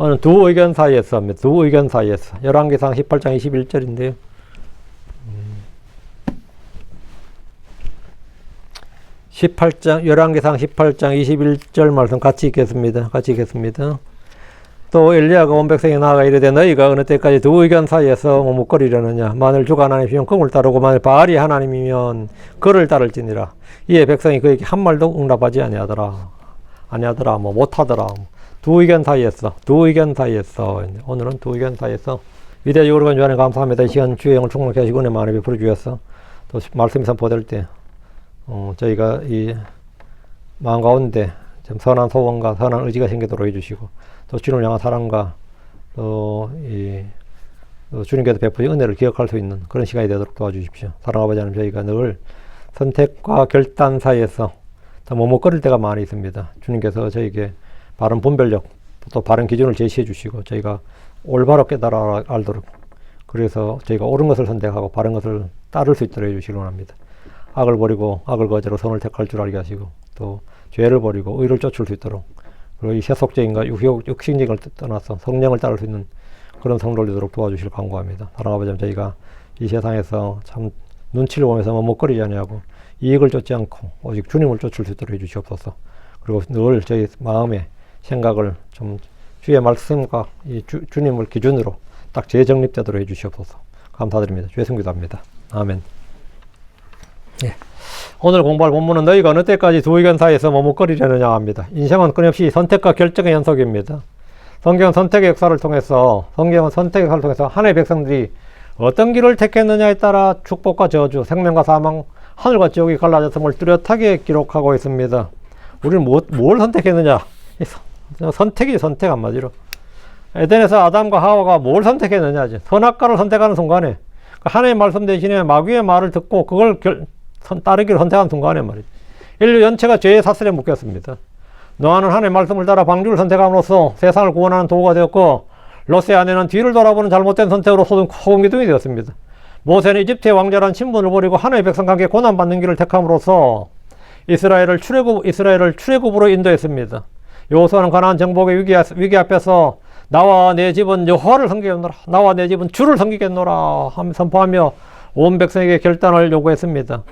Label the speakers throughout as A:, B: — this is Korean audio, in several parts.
A: 오늘 두 의견 사이에서 합니다. 두 의견 사이에서. 열왕기상 18장 21절인데요. 11기상 18장 21절 말씀 같이 읽겠습니다. 또 엘리야가 온 백성이 나아가 이르되 너희가 어느 때까지 두 의견 사이에서 머뭇거리려느냐. 만일 주가 하나님이면 그를 따르고 만일 바알이 하나님이면 그를 따를지니라. 이에 백성이 그에게 한 말도 응답하지 아니하더라. 못하더라. 두 의견 사이에서. 오늘은 두 의견 사이에서 위대하고 거룩한 주 하나님 감사합니다. 이 시간 주의 영을 충만케 하시고 은혜 많이 베풀어 주셔서 또 말씀이 선포될 때 저희가 이 마음 가운데 좀 선한 소원과 선한 의지가 생기도록 해주시고 또 주님을 향한 사랑과 또 주님께서 베푸신 은혜를 기억할 수 있는 그런 시간이 되도록 도와주십시오. 사랑하는 아버지 하나님, 저희가 늘 선택과 결단 사이에서 더 머뭇거릴 때가 많이 있습니다. 주님께서 저에게 바른 분별력 또 바른 기준을 제시해 주시고 저희가 올바로 깨달아 알도록, 그래서 저희가 옳은 것을 선택하고 바른 것을 따를 수 있도록 해주시기 원합니다. 악을 버리고 악을 거제로 선을 택할 줄 알게 하시고 또 죄를 버리고 의를 쫓을 수 있도록, 그리고 이 세속적인가 육신적을 떠나서 성령을 따를 수 있는 그런 성도를 되도록 도와주실 간구합니다. 사랑하는 아버지, 저희가 이 세상에서 참 눈치를 보면서 머뭇거리지 아니하고 이익을 쫓지 않고 오직 주님을 쫓을 수 있도록 해주시옵소서. 그리고 늘 저희 마음의 생각을 좀 주의 말씀과 이 주님을 기준으로 딱 재정립되도록 해주시옵소서. 감사드립니다. 주의 성기도합니다. 아멘. 예. 오늘 공부할 본문은 너희가 어느 때까지 두 의견 사이에서 머뭇거리려느냐 합니다. 인생은 끊임없이 선택과 결정의 연속입니다. 성경은 선택의 역사를 통해서 하나님의 백성들이 어떤 길을 택했느냐에 따라 축복과 저주, 생명과 사망, 하늘과 지옥이 갈라졌음을 뚜렷하게 기록하고 있습니다. 우리는 뭘 선택했느냐? 선택이 선택 한마디로. 에덴에서 아담과 하와가 뭘 선택했느냐? 선악과를 선택하는 순간에 하나님의 말씀 대신에 마귀의 말을 듣고 그걸 따르기를 선택한 순간에 말이죠. 인류 전체가 죄의 사슬에 묶였습니다. 노아는 하나님의 말씀을 따라 방주를 선택함으로써 세상을 구원하는 도구가 되었고, 롯의 아내는 뒤를 돌아보는 잘못된 선택으로 소금 기둥이 되었습니다. 모세는 이집트의 왕자란 신분을 버리고 하나님의 백성과 함께 고난받는 길을 택함으로써 이스라엘을 출애굽으로 인도했습니다. 여호수아는 가나안 정복의 위기 앞에서 나와 내 집은 여호와를 섬기겠노라, 나와 내 집은 주를 섬기겠노라 하며 선포하며 온 백성에게 결단을 요구했습니다.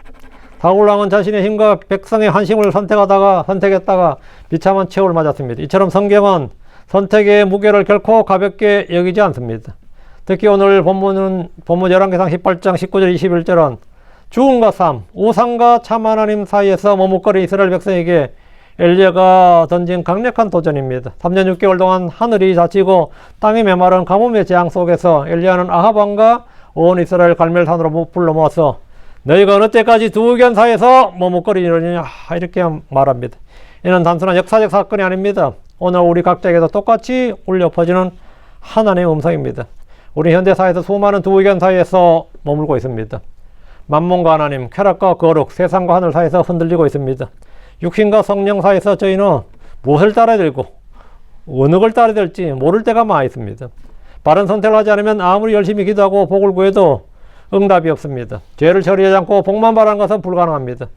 A: 다굴왕은 자신의 힘과 백성의 한심을 선택했다가 비참한 최후를 맞았습니다. 이처럼 성경은 선택의 무게를 결코 가볍게 여기지 않습니다. 특히 오늘 본문 열왕기상 18장 19절 21절은 죽음과 삶, 우상과 참 하나님 사이에서 머뭇거린 이스라엘 백성에게 엘리야가 던진 강력한 도전입니다. 3년 6개월 동안 하늘이 닫히고 땅이 메마른 가뭄의 재앙 속에서 엘리야는 아합 왕과 온 이스라엘 갈멜산으로 불러 모아서 너희가 어느 때까지 두 의견 사이에서 머뭇거리느냐 이렇게 말합니다. 이는 단순한 역사적 사건이 아닙니다. 오늘 우리 각자에게도 똑같이 울려 퍼지는 하나님의 음성입니다. 우리 현대사회에서 수많은 두 의견 사이에서 머물고 있습니다. 만몬과 하나님, 쾌락과 거룩, 세상과 하늘 사이에서 흔들리고 있습니다. 육신과 성령 사이에서 저희는 무엇을 따라야 되고 어느 걸 따라야 될지 모를 때가 많이 있습니다. 바른 선택을 하지 않으면 아무리 열심히 기도하고 복을 구해도 응답이 없습니다. 죄를 처리하지 않고 복만 바라는 것은 불가능합니다.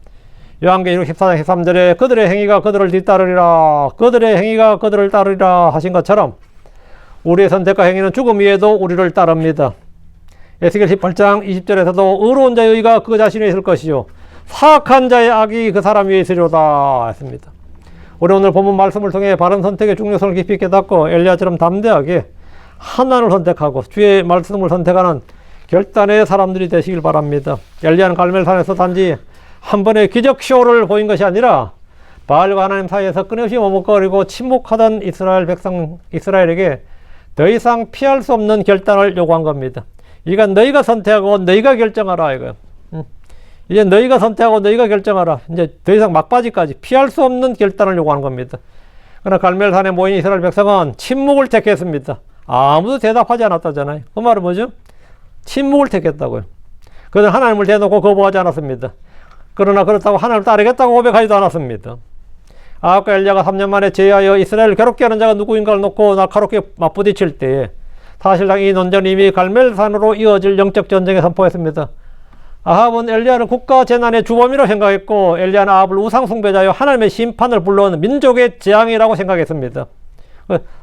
A: 요한계시록 14장 13절에 그들의 행위가 그들을 뒤따르리라, 그들의 행위가 그들을 따르리라 하신 것처럼 우리의 선택과 행위는 죽음 위에도 우리를 따릅니다. 에스겔 18장 20절에서도 의로운 자의 의가 그 자신에 있을 것이요 사악한 자의 악이 그 사람 위에 있으리로다 했습니다. 우리 오늘 본문 말씀을 통해 바른 선택의 중요성을 깊이 깨닫고 엘리야처럼 담대하게 하나님을 선택하고 주의 말씀을 선택하는 결단의 사람들이 되시길 바랍니다. 엘리야는 갈멜산에서 단지 한 번의 기적쇼를 보인 것이 아니라 바알과 하나님 사이에서 끊임없이 머뭇거리고 침묵하던 이스라엘에게 더 이상 피할 수 없는 결단을 요구한 겁니다. 이가 너희가 선택하고 너희가 결정하라 이거예요. 이제 너희가 선택하고 너희가 결정하라. 이제 더 이상 막바지까지 피할 수 없는 결단을 요구하는 겁니다. 그러나 갈멜산에 모인 이스라엘 백성은 침묵을 택했습니다. 아무도 대답하지 않았다잖아요. 그 말은 뭐죠? 침묵을 택했다고요. 그들은 하나님을 대놓고 거부하지 않았습니다. 그러나 그렇다고 하나님을 따르겠다고 고백하지도 않았습니다. 아합과 엘리야가 3년 만에 제의하여 이스라엘을 괴롭게 하는 자가 누구인가를 놓고 날카롭게 맞부딪힐 때에 사실상 이 논전이 이미 갈멜산으로 이어질 영적 전쟁에 선포했습니다. 아합은 엘리야를 국가 재난의 주범이라고 생각했고 엘리야는 아합을 우상 숭배자여 하나님의 심판을 불러온 민족의 재앙이라고 생각했습니다.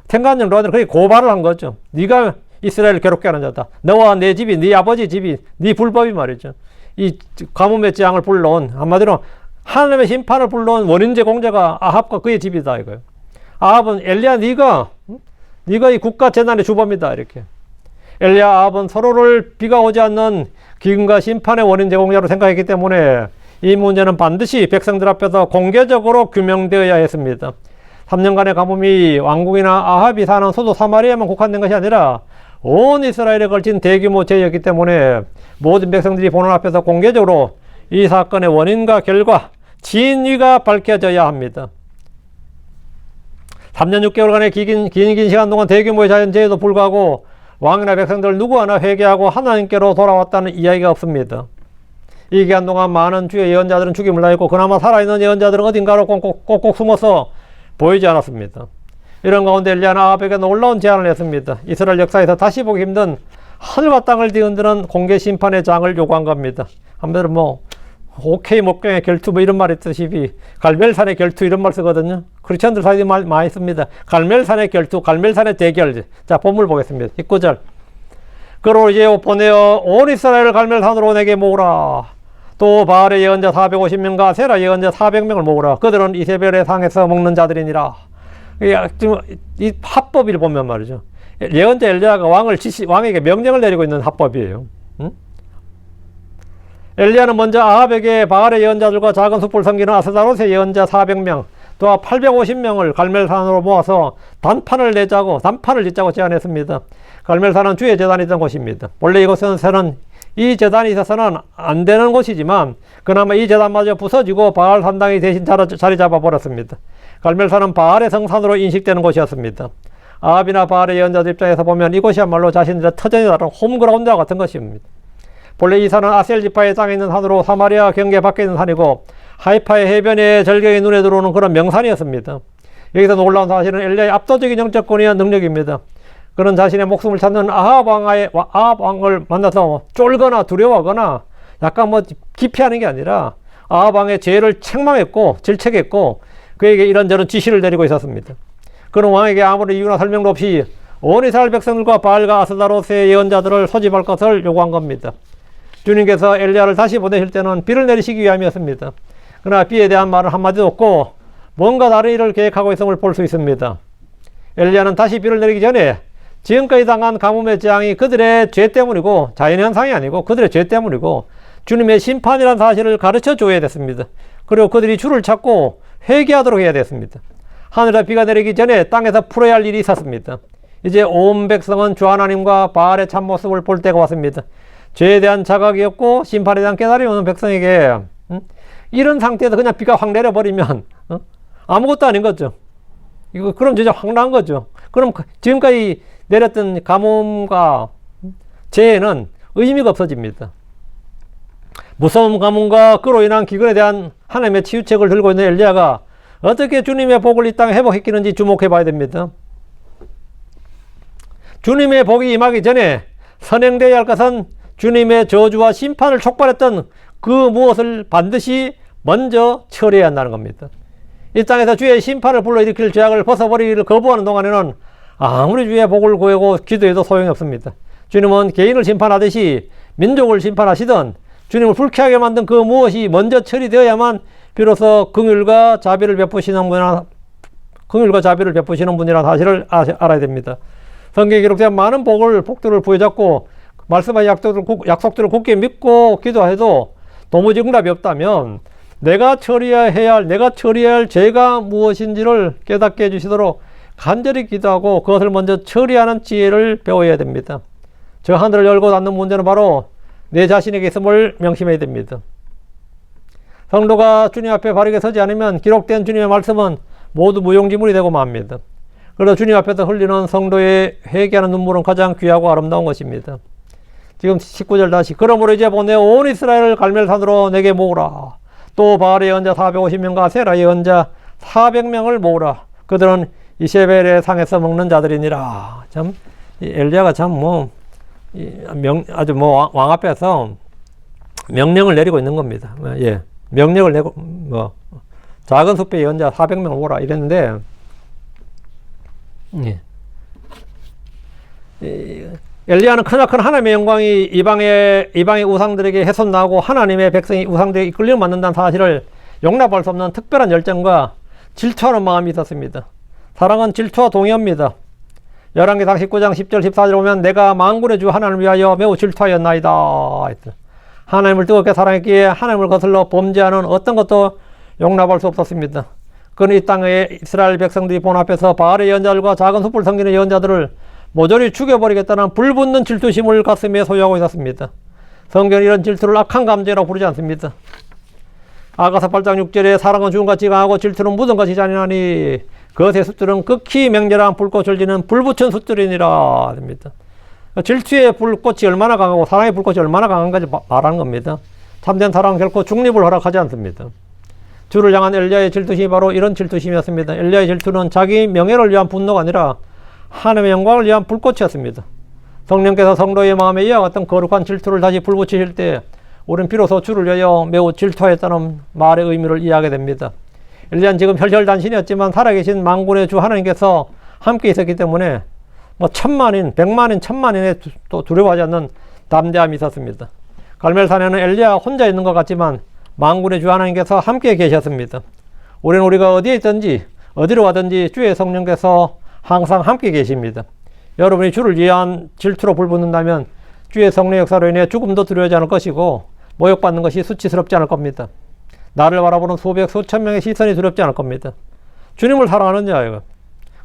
A: 생간증 그게 고발을 한 거죠. 네가 이스라엘을 괴롭게 하는 자다. 너와 내 집이, 네 아버지 집이, 네 불법이 말이죠. 이 가뭄의 재앙을 불러온, 한마디로 하나님의 심판을 불러온 원인 제공자가 아합과 그의 집이다 이거예요. 아합은 엘리야 네가 이 국가 재난의 주범이다 이렇게. 엘리야 아합은 서로를 비가 오지 않는 기근과 심판의 원인 제공자로 생각했기 때문에 이 문제는 반드시 백성들 앞에서 공개적으로 규명되어야 했습니다. 3년간의 가뭄이 왕국이나 아합이 사는 소도 사마리아만 국한된 것이 아니라 온 이스라엘에 걸친 대규모 재해였기 때문에 모든 백성들이 보는 앞에서 공개적으로 이 사건의 원인과 결과, 진위가 밝혀져야 합니다. 3년 6개월간의 긴 시간 동안 대규모의 자연재해에도 불구하고 왕이나 백성들 누구 하나 회개하고 하나님께로 돌아왔다는 이야기가 없습니다. 이 기간 동안 많은 주의 예언자들은 죽임을 당했고 그나마 살아있는 예언자들은 어딘가로 꼭꼭 숨어서 보이지 않았습니다. 이런 가운데 엘리야는 아합에게 놀라운 제안을 했습니다. 이스라엘 역사에서 다시 보기 힘든 하늘과 땅을 뒤흔드는 공개 심판의 장을 요구한 겁니다. 한마디로 오케이 목경의 결투 이런 말이 있듯이 갈멜산의 결투 이런 말 쓰거든요. 크리스천들 사이에 많이 씁니다. 갈멜산의 결투, 갈멜산의 대결. 자, 본문 보겠습니다. 19절. 그로 이제 보내어 온 이스라엘을 갈멜산으로 내게 모으라. 또 바알의 예언자 450명과 세라 예언자 400명을 모으라. 그들은 이세벨의 상에서 먹는 자들이니라. 이 합법을 보면 말이죠. 예언자 엘리야가 왕에게 명령을 내리고 있는 합법이에요. 응? 엘리야는 먼저 아합에게 바알의 예언자들과 작은 숲을 섬기는 아스다롯의 예언자 400명, 또 850명을 갈멜산으로 모아서 단판을 짓자고 제안했습니다. 갈멜산은 주의 제단이던 곳입니다. 원래 이곳은 이 제단이 있어서는 안 되는 곳이지만 그나마 이 제단마저 부서지고 바알 산당이 대신 자리 잡아버렸습니다. 갈멜산은 바알의 성산으로 인식되는 곳이었습니다. 아합이나 바알의 예언자들 입장에서 보면 이곳이야말로 자신들의 터전이 다른 홈그라운드와 같은 것입니다. 본래 이 산은 아셀 지파의 땅에 있는 산으로 사마리아 경계 밖에 있는 산이고 하이파의 해변의 절경이 눈에 들어오는 그런 명산이었습니다. 여기서 놀라운 사실은 엘리야의 압도적인 영적권이와 능력입니다. 그는 자신의 목숨을 찾는 아합 왕을 만나서 쫄거나 두려워하거나 약간 기피하는 게 아니라 아합 왕의 죄를 책망했고 질책했고 그에게 이런저런 지시를 내리고 있었습니다. 그는 왕에게 아무런 이유나 설명도 없이 온 이스라엘 백성들과 바알과 아스다롯의 예언자들을 소집할 것을 요구한 겁니다. 주님께서 엘리야를 다시 보내실 때는 비를 내리시기 위함이었습니다. 그러나 비에 대한 말은 한마디도 없고 뭔가 다른 일을 계획하고 있음을 볼 수 있습니다. 엘리야는 다시 비를 내리기 전에 지금까지 당한 가뭄의 재앙이 그들의 죄 때문이고 자연현상이 아니고 그들의 죄 때문이고 주님의 심판이라는 사실을 가르쳐 줘야 됐습니다. 그리고 그들이 주를 찾고 회개하도록 해야 됐습니다. 하늘에 비가 내리기 전에 땅에서 풀어야 할 일이 있었습니다. 이제 온 백성은 주 하나님과 바알의 참모습을 볼 때가 왔습니다. 죄에 대한 자각이 없고 심판에 대한 깨달음이 없는 백성에게 이런 상태에서 그냥 비가 확 내려버리면 아무것도 아닌 거죠. 그럼 진짜 황당한 거죠. 그럼 지금까지 내렸던 가뭄과 재해는 의미가 없어집니다. 무서운 가뭄과 그로 인한 기근에 대한 하나님의 치유책을 들고 있는 엘리야가 어떻게 주님의 복을 이 땅에 회복했기는지 주목해 봐야 됩니다. 주님의 복이 임하기 전에 선행되어야 할 것은 주님의 저주와 심판을 촉발했던 그 무엇을 반드시 먼저 처리해야 한다는 겁니다. 이 땅에서 주의 심판을 불러일으킬 죄악을 벗어버리기를 거부하는 동안에는 아무리 주의 복을 구하고 기도해도 소용이 없습니다. 주님은 개인을 심판하듯이 민족을 심판하시던 주님을 불쾌하게 만든 그 무엇이 먼저 처리되어야만 비로소 긍휼과 자비를 베푸시는 분이라는 사실을 알아야 됩니다. 성경에 기록된 많은 복들을 부여잡고 말씀하신 약속들을 굳게 믿고 기도해도 도무지 응답이 없다면 내가 처리해야 할 죄가 무엇인지를 깨닫게 해주시도록 간절히 기도하고 그것을 먼저 처리하는 지혜를 배워야 됩니다. 저 하늘을 열고 닫는 문제는 바로 내 자신에게 있음을 명심해야 됩니다. 성도가 주님 앞에 바르게 서지 않으면 기록된 주님의 말씀은 모두 무용지물이 되고 맙니다. 그래서 주님 앞에서 흘리는 성도의 회개하는 눈물은 가장 귀하고 아름다운 것입니다. 지금 19절 다시 그러므로 이제 보내어 온 이스라엘을 갈멜산으로 내게 모으라. 또 바알의 예언자 450명과 세라의 예언자 400명을 모으라. 그들은 이세벨의 상에서 먹는 자들이니라. 참 엘리야가 참 아주 왕 앞에서 명령을 내리고 있는 겁니다. 예, 명령을 내고 작은 숲의 예언자 400명을 모으라 이랬는데 예. 엘리야는 크나큰 하나님의 영광이 이방의 우상들에게 훼손나고 하나님의 백성이 우상들에게 이끌려 맞는다는 사실을 용납할 수 없는 특별한 열정과 질투하는 마음이 있었습니다. 사랑은 질투와 동의합니다. 열왕기상 19장 10절 14절 보면 내가 만군의 주 하나님을 위하여 매우 질투하였나이다. 하나님을 뜨겁게 사랑했기에 하나님을 거슬러 범죄하는 어떤 것도 용납할 수 없었습니다. 그는 이 땅에 이스라엘 백성들이 본 앞에서 바알의 예언자들과 작은 숯불 섬기는 예언자들을 모조리 죽여버리겠다는 불붙는 질투심을 가슴에 소유하고 있었습니다. 성경은 이런 질투를 악한 감정이라고 부르지 않습니다. 아가서 8장 6절에 사랑은 죽음같이 강하고 질투는 무덤같이 잔인하니 그것의 숫들은 극히 맹렬한 불꽃을 지는 불붙은 숫들이니라 됩니다. 질투의 불꽃이 얼마나 강하고 사랑의 불꽃이 얼마나 강한가지 말하는 겁니다. 참된 사랑은 결코 중립을 허락하지 않습니다. 주를 향한 엘리야의 질투심이 바로 이런 질투심이었습니다. 엘리야의 질투는 자기 명예를 위한 분노가 아니라 하나님의 영광을 위한 불꽃이었습니다. 성령께서 성도의 마음에 이와 같은 거룩한 질투를 다시 불붙이실 때 우리는 비로소 주를 위하여 매우 질투하였다는 말의 의미를 이해하게 됩니다. 엘리야는 지금 혈혈단신이었지만 살아계신 만군의 주 하나님께서 함께 있었기 때문에 천만인, 백만인, 천만인에 또 두려워하지 않는 담대함이 있었습니다. 갈멜산에는 엘리야 혼자 있는 것 같지만 만군의 주 하나님께서 함께 계셨습니다. 우리가 어디에 있든지 어디로 가든지 주의 성령께서 항상 함께 계십니다. 여러분이 주를 위한 질투로 불붙는다면 주의 성령 역사로 인해 죽음도 두려워하지 않을 것이고 모욕받는 것이 수치스럽지 않을 겁니다. 나를 바라보는 수백 수천 명의 시선이 두렵지 않을 겁니다. 주님을 사랑하느냐 이거.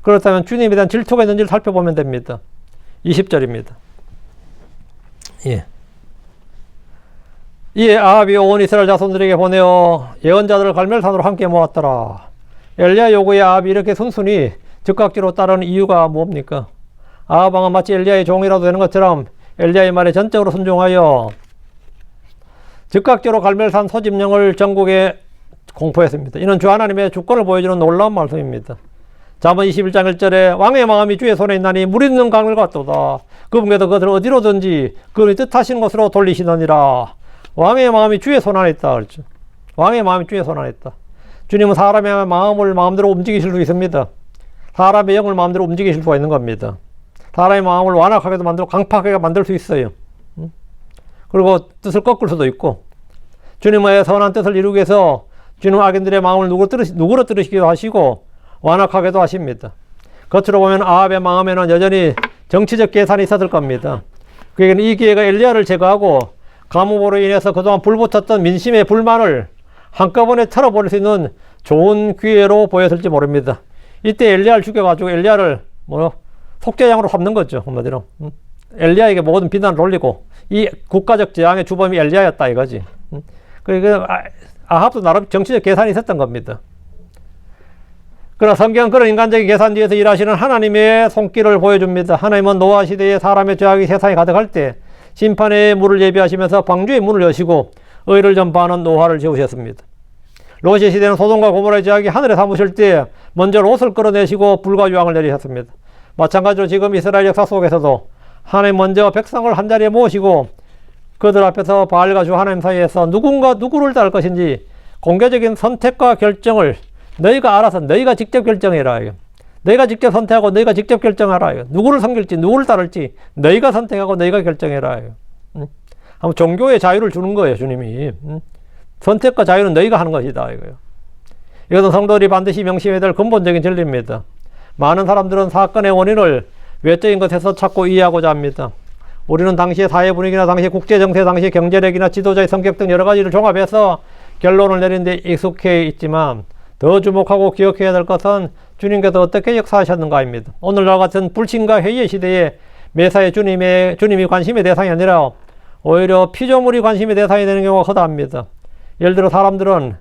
A: 그렇다면 주님에 대한 질투가 있는지를 살펴보면 됩니다. 20절입니다. 예. 이에 아합이 온 이스라엘 자손들에게 보내어 예언자들을 갈멜산으로 함께 모았더라. 엘리야 요구에 아합이 이렇게 순순히 즉각적으로 따르는 이유가 뭡니까? 아합 왕은 마치 엘리야의 종이라도 되는 것처럼 엘리야의 말에 전적으로 순종하여 즉각적으로 갈멜산 소집령을 전국에 공포했습니다. 이는 주 하나님의 주권을 보여주는 놀라운 말씀입니다. 잠언 21장 1절에 왕의 마음이 주의 손에 있나니 물 있는 강을 같도다. 그분께서 그것을 어디로든지 그분이 뜻하시는 곳으로 돌리시느니라. 왕의 마음이 주의 손 안에 있다. 그렇죠? 왕의 마음이 주의 손 안에 있다. 주님은 사람의 마음을 마음대로 움직이실 수 있습니다. 사람의 영을 마음대로 움직이실 수가 있는 겁니다. 사람의 마음을 완악하게도 만들고 강팍하게 만들 수 있어요. 그리고 뜻을 꺾을 수도 있고 주님의 선한 뜻을 이루기 위해서 주님은 악인들의 마음을 누그러뜨리시기도 하시고 완악하게도 하십니다. 겉으로 보면 아합의 마음에는 여전히 정치적 계산이 있었을 겁니다. 그에게는 이 기회가 엘리야를 제거하고 가뭄으로 인해서 그동안 불붙었던 민심의 불만을 한꺼번에 털어버릴 수 있는 좋은 기회로 보였을지 모릅니다. 이때 엘리야를 죽여가지고 엘리야를 속죄양으로 삼는 거죠. 한마디로. 엘리야에게 모든 비난을 돌리고 이 국가적 재앙의 주범이 엘리야였다 이거지. 그러니까 아합도 나름 정치적 계산이 있었던 겁니다. 그러나 성경은 그런 인간적인 계산 뒤에서 일하시는 하나님의 손길을 보여줍니다. 하나님은 노아 시대에 사람의 죄악이 세상에 가득할 때 심판의 물을 예비하시면서 방주의 문을 여시고 의를 전파하는 노아를 세우셨습니다. 롯의 시대는 소돔과 고모라의 죄악이 하늘에 삼으실 때 먼저 롯을 끌어내시고 불과 유황을 내리셨습니다. 마찬가지로 지금 이스라엘 역사 속에서도 하나님 먼저 백성을 한자리에 모으시고 그들 앞에서 바알과 주 하나님 사이에서 누구를 따를 것인지 공개적인 선택과 결정을 너희가 알아서 너희가 직접 결정해라. 너희가 직접 선택하고 너희가 직접 결정하라. 누구를 섬길지 누구를 따를지 너희가 선택하고 너희가 결정해라. 한번 종교의 자유를 주는 거예요. 주님이. 선택과 자유는 너희가 하는 것이다. 이것은 성도들이 반드시 명심해야 될 근본적인 진리입니다. 많은 사람들은 사건의 원인을 외적인 것에서 찾고 이해하고자 합니다. 우리는 당시의 사회 분위기나 당시의 국제 정세, 당시의 경제력이나 지도자의 성격 등 여러 가지를 종합해서 결론을 내리는 데 익숙해 있지만 더 주목하고 기억해야 될 것은 주님께서 어떻게 역사하셨는가입니다. 오늘날 같은 불신과 회의의 시대에 매사에 주님이 관심의 대상이 아니라 오히려 피조물이 관심의 대상이 되는 경우가 허다합니다. 예를 들어 사람들은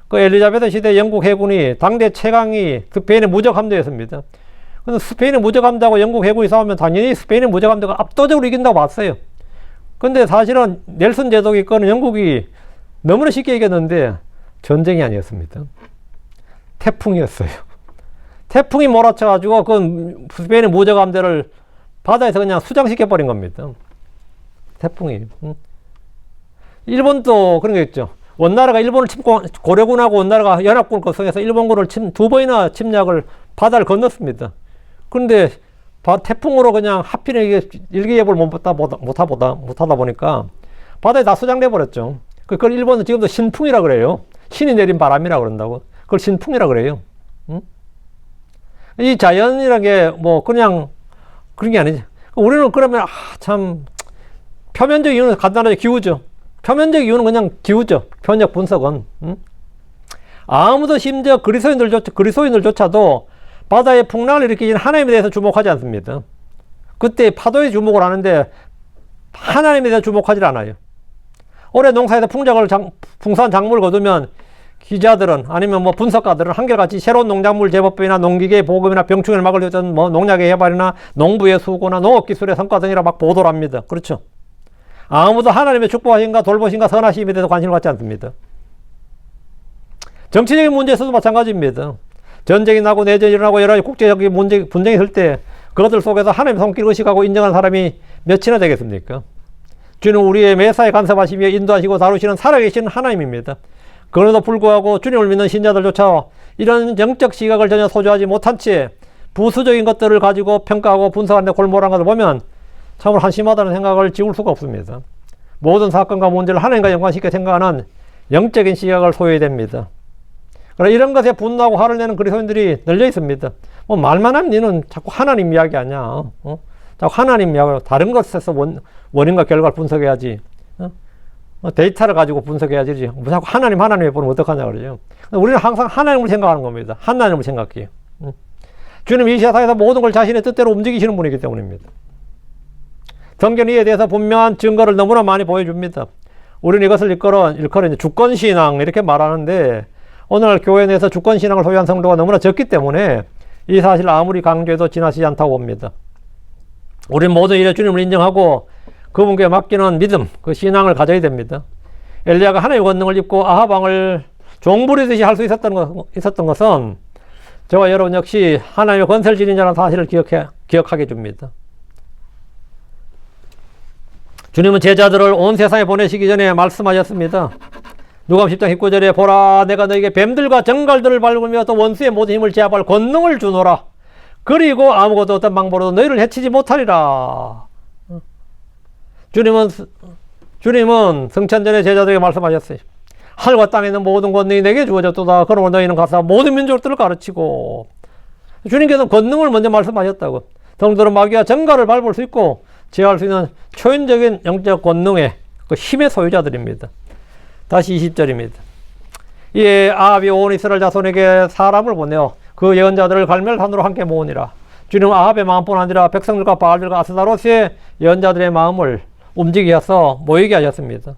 A: 그 엘리자베스 시대 영국 해군이 당대 최강이 스페인의 무적 함대였습니다. 근데 스페인의 무적 함대하고 영국 해군이 싸우면 당연히 스페인의 무적 함대가 압도적으로 이긴다고 봤어요. 근데 사실은 넬슨 제독이 이끄는 영국이 너무나 쉽게 이겼는데 전쟁이 아니었습니다. 태풍이었어요. 태풍이 몰아쳐가지고 그 스페인의 무적 함대를 바다에서 그냥 수장시켜버린 겁니다. 태풍이. 일본도 그런 게 있죠. 원나라가 일본을 침공, 고려군하고 원나라가 연합군을 구성해서 일본군을 두 번이나 침략을 바다를 건넜습니다. 그런데 태풍으로 그냥 하필 이게 일기예보를 못하다 보니까 바다에 다 수장돼 버렸죠. 그걸 일본은 지금도 신풍이라 그래요. 신이 내린 바람이라 그런다고. 그걸 신풍이라 그래요. 응? 이 자연이라는 게 뭐 그냥 그런 게 아니지. 우리는 그러면 참 표면적 이유는 간단하게 기후죠. 표면적 이유는 그냥 기후죠. 표현적 분석은. 응? 아무도 심지어 그리스도인들조차도 바다에 풍랑을 일으키는 하나님에 대해서 주목하지 않습니다. 그때 파도에 주목을 하는데 하나님에 대해서 주목하지 않아요. 올해 농사에서 풍성한 작물을 거두면 기자들은 아니면 뭐 분석가들은 한결같이 새로운 농작물 제법이나 농기계 보급이나 병충해를 막을 위한 뭐 농약의 개발이나 농부의 수고나 농업기술의 성과 등이라 막 보도를 합니다. 그렇죠. 아무도 하나님의 축복하신가 돌보신가 선하심에 대해서 관심을 갖지 않습니다. 정치적인 문제에서도 마찬가지입니다. 전쟁이 나고 내전이 일어나고 여러 가지 국제적인 분쟁이 있을 때 그것들 속에서 하나님의 손길을 의식하고 인정한 사람이 몇이나 되겠습니까? 주는 우리의 매사에 간섭하시며 인도하시고 다루시는 살아계신 하나님입니다. 그럼에도 불구하고 주님을 믿는 신자들조차 이런 영적 시각을 전혀 소유하지 못한 채 부수적인 것들을 가지고 평가하고 분석하는 데 골몰한 것을 보면 참으로 한심하다는 생각을 지울 수가 없습니다. 모든 사건과 문제를 하나님과 연관시켜 생각하는 영적인 시각을 소유해야 됩니다. 그러나 이런 것에 분노하고 화를 내는 그리스도인들이 널려 있습니다. 뭐 말만 하면 너는 자꾸 하나님 이야기 아니야. 자꾸 하나님 이야기, 다른 것에서 원인과 결과를 분석해야지. 데이터를 가지고 분석해야지. 뭐 자꾸 하나님 해보면 어떡하냐 그러죠. 우리는 항상 하나님을 생각하는 겁니다. 하나님을 생각해요. 주님 이 세상에서 모든 걸 자신의 뜻대로 움직이시는 분이기 때문입니다. 성경이 이에 대해서 분명한 증거를 너무나 많이 보여줍니다. 우리는 이것을 일컬어 이제 주권신앙 이렇게 말하는데 오늘날 교회 내에서 주권신앙을 소유한 성도가 너무나 적기 때문에 이 사실을 아무리 강조해도 지나치지 않다고 봅니다. 우리는 모든 일에 주님을 인정하고 그분께 맡기는 믿음, 그 신앙을 가져야 됩니다. 엘리야가 하나님의 권능을 입고 아합 왕을 종부리듯이 할 수 있었던 것은 저와 여러분 역시 하나님의 권세를 지닌 자라는 사실을 기억하게 줍니다. 주님은 제자들을 온 세상에 보내시기 전에 말씀하셨습니다. 누가복음 10장 19절에 보라 내가 너에게 뱀들과 정갈들을 밟으며 또 원수의 모든 힘을 제압할 권능을 주노라. 그리고 아무것도 어떤 방법으로도 너희를 해치지 못하리라. 주님은 승천전에 제자들에게 말씀하셨어요. 하늘과 땅에 있는 모든 권능이 내게 주어졌도다. 그러므로 너희는 가서 모든 민족들을 가르치고. 주님께서는 권능을 먼저 말씀하셨다고. 성도들은 마귀와 정갈을 밟을 수 있고 제어할 수 있는 초인적인 영적 권능의 그 힘의 소유자들입니다. 다시 20절입니다. 이에 아합이 온 이스라엘 자손에게 사람을 보내어 그 예언자들을 갈멜산으로 함께 모으니라. 주님은 아합의 마음뿐 아니라 백성들과 바알들과 아스다로스의 예언자들의 마음을 움직여서 모이게 하셨습니다.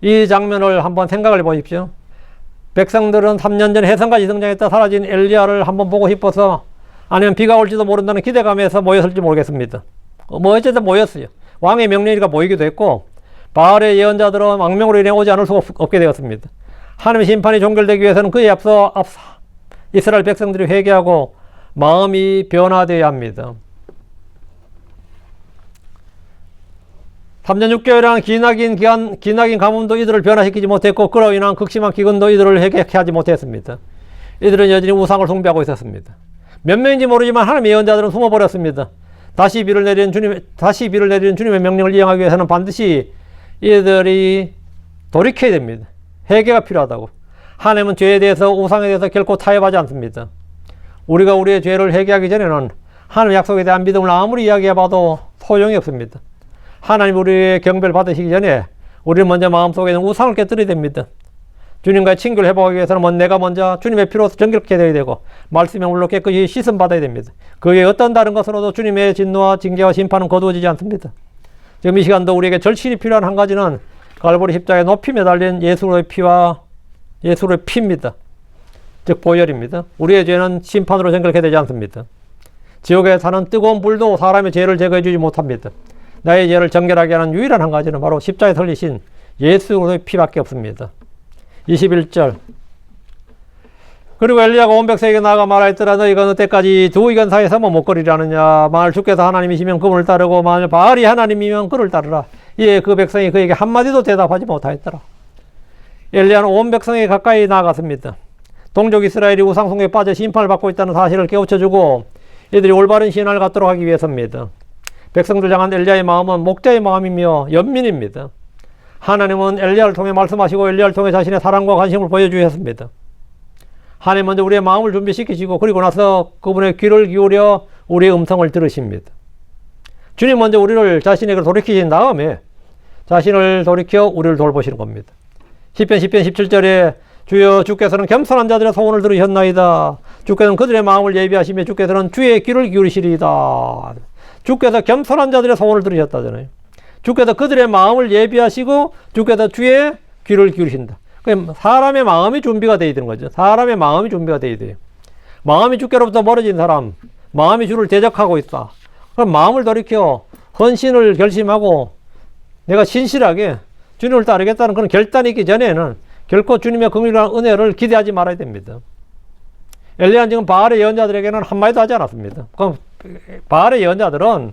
A: 이 장면을 한번 생각을 해보십시오. 백성들은 3년 전에 해성까지 등장했다 사라진 엘리야를 한번 보고 싶어서 아니면 비가 올지도 모른다는 기대감에서 모였을지 모르겠습니다. 뭐 어쨌든 모였어요. 왕의 명령이니까 모이기도 했고 바알의 예언자들은 망명으로 인해 오지 않을 수 없게 되었습니다. 하나님의 심판이 종결되기 위해서는 그에 앞서 이스라엘 백성들이 회개하고 마음이 변화되어야 합니다. 3년 6개월이라는 기나긴 가뭄도 이들을 변화시키지 못했고 그로 인한 극심한 기근도 이들을 해결케 하지 못했습니다. 이들은 여전히 우상을 숭배하고 있었습니다. 몇 명인지 모르지만 하나님의 예언자들은 숨어버렸습니다. 다시 비를 내리는 주님의 명령을 이행하기 위해서는 반드시 이들이 돌이켜야 됩니다. 회개가 필요하다고. 하나님은 죄에 대해서 우상에 대해서 결코 타협하지 않습니다. 우리가 우리의 죄를 회개하기 전에는 하나님의 약속에 대한 믿음을 아무리 이야기해봐도 소용이 없습니다. 하나님 우리의 경배를 받으시기 전에 우리는 먼저 마음속에 있는 우상을 깨뜨려야 됩니다. 주님과의 친교를 회복하기 위해서는 내가 먼저 주님의 피로 정결케 되어야 되고 말씀의 물로 깨끗이 씻음 받아야 됩니다. 그에 어떤 다른 것으로도 주님의 진노와 징계와 심판은 거두어지지 않습니다. 지금 이 시간도 우리에게 절실히 필요한 한 가지는 갈보리 십자가에 높이 매달린 예수의 피입니다. 즉 보혈입니다. 우리의 죄는 심판으로 정결케 되지 않습니다. 지옥에 사는 뜨거운 불도 사람의 죄를 제거해 주지 못합니다. 나의 죄를 정결하게 하는 유일한 한 가지는 바로 십자가에 설리신 예수의 피밖에 없습니다. 21절 그리고 엘리야가 온 백성에게 나아가 말하였더라. 너희가 어느 때까지 두 의견 사이에서 못거리려느냐. 만일 주께서 하나님이시면 그분을 따르고 만일 바알이 하나님이면 그를 따르라. 이에 그 백성이 그에게 한마디도 대답하지 못하였더라. 엘리야는 온 백성에게 가까이 나아갔습니다. 동족 이스라엘이 우상숭배에 빠져 심판을 받고 있다는 사실을 깨우쳐주고 이들이 올바른 신앙을 갖도록 하기 위해서입니다. 백성들 향한 엘리야의 마음은 목자의 마음이며 연민입니다. 하나님은 엘리야를 통해 말씀하시고 엘리야를 통해 자신의 사랑과 관심을 보여주셨습니다. 하나님 먼저 우리의 마음을 준비시키시고 그리고 나서 그분의 귀를 기울여 우리의 음성을 들으십니다. 주님 먼저 우리를 자신에게 돌이키신 다음에 자신을 돌이켜 우리를 돌보시는 겁니다. 시편 17절에 주여 주께서는 겸손한 자들의 소원을 들으셨나이다. 주께서는 그들의 마음을 예비하시며 주께서는 주의 귀를 기울이시리이다. 주께서 겸손한 자들의 소원을 들으셨다잖아요. 주께서 그들의 마음을 예비하시고 주께서 주의 귀를 기울이신다. 사람의 마음이 준비가 되어야 되는 거죠. 사람의 마음이 준비가 되어야 돼요. 마음이 주께로부터 멀어진 사람, 마음이 주를 대적하고 있다. 그럼 마음을 돌이켜 헌신을 결심하고 내가 신실하게 주님을 따르겠다는 그런 결단이 있기 전에는 결코 주님의 긍휼한 은혜를 기대하지 말아야 됩니다. 엘리야는 지금 바알의 예언자들에게는 한마디도 하지 않았습니다. 그럼 바알의 예언자들은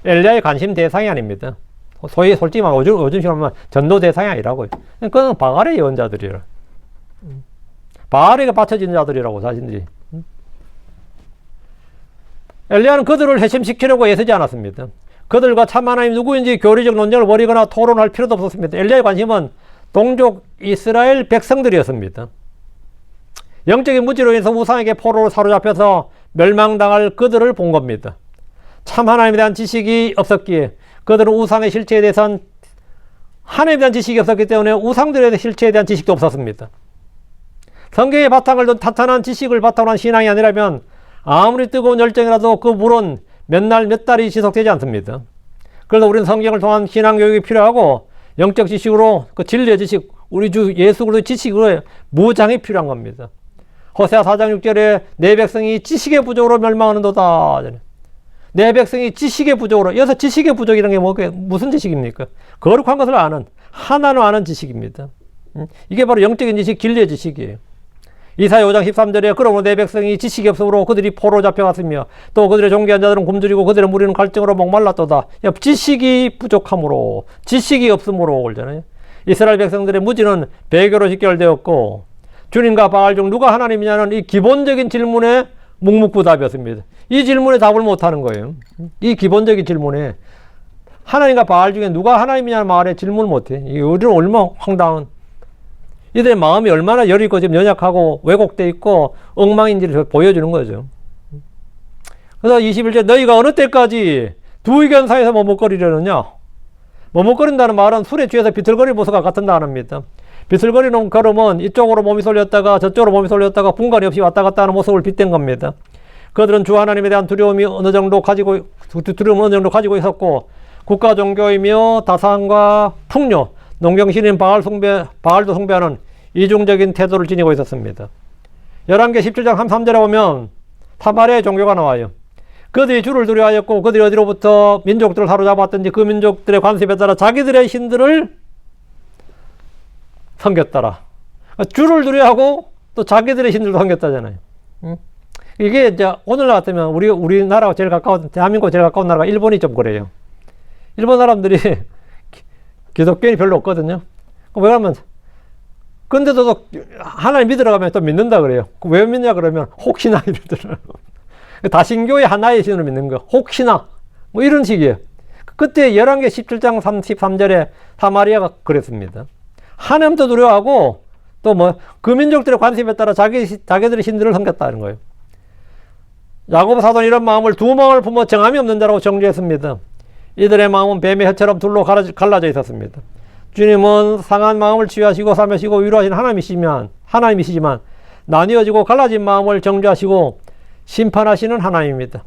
A: 엘리야의 관심 대상이 아닙니다. 소위 솔직히 말하면 요즘식으로 하면 전도 대상이 아니라고요. 그건 바알의 예언자들이라. 바알에게 바쳐지는 자들이라고 자신들이. 엘리야는 그들을 회심시키려고 애쓰지 않았습니다. 그들과 참 하나님 누구인지 교리적 논쟁을 벌이거나 토론할 필요도 없었습니다. 엘리야의 관심은 동족 이스라엘 백성들이었습니다. 영적인 무지로 인해서 우상에게 포로로 사로잡혀서 멸망당할 그들을 본 겁니다. 참 하나님에 대한 지식이 없었기에 그들은 우상의 실체에 대해서는 하나님에 대한 지식이 없었기 때문에 우상들에 대한 실체에 대한 지식도 없었습니다. 성경의 바탕을 둔 탄탄한 지식을 바탕으로 한 신앙이 아니라면 아무리 뜨거운 열정이라도 그 물은 몇 날 몇 달이 지속되지 않습니다. 그래서 우리는 성경을 통한 신앙 교육이 필요하고 영적 지식으로 그 진리의 지식, 우리 주 예수 그리스도의 지식으로 무장이 필요한 겁니다. 호세아 4장 6절에 내 백성이 지식의 부족으로 멸망하는도다. 내 백성이 지식의 부족으로, 여기서 지식의 부족이라는 게 무슨 지식입니까? 거룩한 것을 아는, 하나는 아는 지식입니다. 이게 바로 영적인 지식, 진리의 지식이에요. 이사야 5장 13절에 그러므로 내 백성이 지식이 없으므로 그들이 포로 잡혀갔으며 또 그들의 종교한 자들은 굶주리고 그들의 무리는 갈증으로 목말랐도다. 지식이 부족함으로, 지식이 없으므로 그러잖아요. 이스라엘 백성들의 무지는 배교로 직결되었고 주님과 바알 중 누가 하나님이냐는 이 기본적인 질문에 묵묵부답이었습니다. 이 질문에 답을 못하는 거예요. 이 기본적인 질문에 하나님과 바알 중에 누가 하나님이냐는 말에 질문을 못해. 이게 우리는 얼마나 황당한, 이들의 마음이 얼마나 여리고 지금 연약하고 왜곡되어 있고 엉망인지를 보여주는 거죠. 그래서 21절 너희가 어느 때까지 두 의견 사이에서 머뭇거리려느냐. 머뭇거린다는 말은 술에 취해서 비틀거리는 모습과 같은 단어입니다. 비틀거리는 걸음은 이쪽으로 몸이 쏠렸다가 저쪽으로 몸이 쏠렸다가 분간이 없이 왔다 갔다 하는 모습을 빗댄 겁니다. 그들은 주 하나님에 대한 두려움이 어느 정도 가지고 있었고 국가 종교이며 다산과 풍요, 농경신인 바알도 숭배하는 이중적인 태도를 지니고 있었습니다. 11개 17장 33절에 보면 사마리아의 종교가 나와요. 그들이 주를 두려워하였고 그들이 어디로부터 민족들을 사로잡았든지 그 민족들의 관습에 따라 자기들의 신들을 섬겼더라. 주를 두려워하고 또 자기들의 신들도 섬겼다잖아요. 이게 이제 오늘날 같으면 우리나라가 제일 가까운, 대한민국 제일 가까운 나라가 일본이 좀 그래요. 일본 사람들이 기독교인이 별로 없거든요. 왜 그러면, 근데도 하나님 믿으러 가면 또 믿는다 그래요. 왜 믿냐 그러면 혹시나 이러더라고요. 다신교의 하나의 신을 믿는 거. 혹시나. 뭐 이런 식이에요. 그때 11개 17장 33절에 사마리아가 그랬습니다. 하나님도 두려워하고 또 그 민족들의 관심에 따라 자기들의 신들을 섬겼다는 거예요. 야고보 사도는 이런 마음을 두 마음을 품어 정함이 없는 자라고 정죄했습니다. 이들의 마음은 뱀의 혀처럼 둘로 갈라져 있었습니다. 주님은 상한 마음을 치유하시고 삼으시고 위로하시는 하나님이시지만 나뉘어지고 갈라진 마음을 정죄하시고 심판하시는 하나님입니다.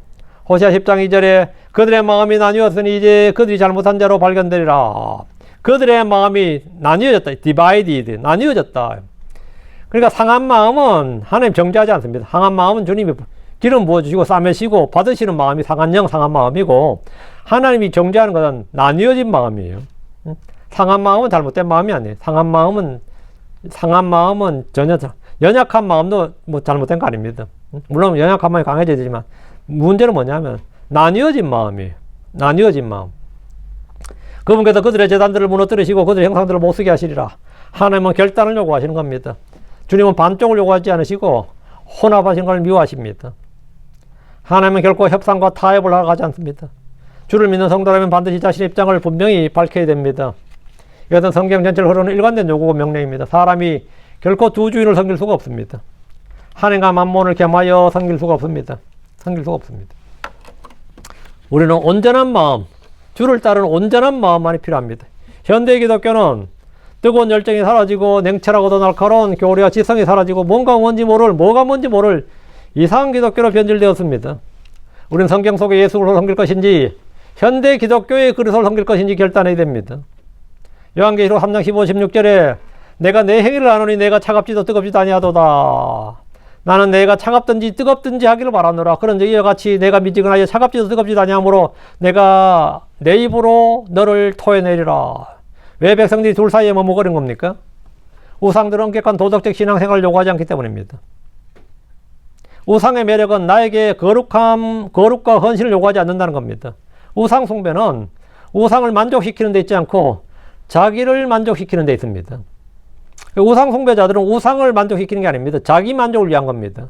A: 호세아 10장 2절에 그들의 마음이 나뉘었으니 이제 그들이 잘못한 자로 발견되리라. 그들의 마음이 나뉘어졌다. divided. 나뉘어졌다. 그러니까 상한 마음은 하나님 정죄하지 않습니다. 상한 마음은 주님이 기름 부어주시고 싸매시고 받으시는 마음이 상한 마음이고 하나님이 정죄하는 것은 나뉘어진 마음이에요. 상한 마음은 잘못된 마음이 아니에요. 상한 마음은 전혀 연약한 마음도 잘못된 거 아닙니다. 물론 연약한 마음이 강해지지만 문제는 뭐냐면 나뉘어진 마음이에요. 나뉘어진 마음. 그분께서 그들의 재단들을 무너뜨리시고 그들의 형상들을 못쓰게 하시리라. 하나님은 결단을 요구하시는 겁니다. 주님은 반쪽을 요구하지 않으시고 혼합하신 걸 미워하십니다. 하나님은 결코 협상과 타협을 하지 않습니다. 주를 믿는 성도라면 반드시 자신의 입장을 분명히 밝혀야 됩니다. 이것은 성경 전체를 흐르는 일관된 요구고 명령입니다. 사람이 결코 두 주인을 섬길 수가 없습니다. 하나님과 만몬을 겸하여 섬길 수가 없습니다. 섬길 수가 없습니다. 우리는 온전한 마음, 주를 따르는 온전한 마음만이 필요합니다. 현대 기독교는 뜨거운 열정이 사라지고 냉철하고도 날카로운 교리와 지성이 사라지고 뭐가 뭔지 모를 이상한 기독교로 변질되었습니다. 우리는 성경 속의 예수를 섬길 것인지 현대 기독교의 그리스도를 섬길 것인지 결단해야 됩니다. 요한계시록 3장 15, 16절에 내가 내 행위를 아노니 내가 차갑지도 뜨겁지도 아니하도다. 나는 내가 차갑든지 뜨겁든지 하기를 바라노라. 그런즉 이와 같이 내가 미지근하여 차갑지도 뜨겁지도 아니하므로 내가 내 입으로 너를 토해내리라. 왜 백성들이 둘 사이에 머무거린 겁니까? 우상들은 엄격한 도덕적 신앙생활을 요구하지 않기 때문입니다. 우상의 매력은 나에게 거룩과 헌신을 요구하지 않는다는 겁니다. 우상 숭배는 우상을 만족시키는 데 있지 않고 자기를 만족시키는 데 있습니다. 우상 숭배자들은 우상을 만족시키는 게 아닙니다. 자기 만족을 위한 겁니다.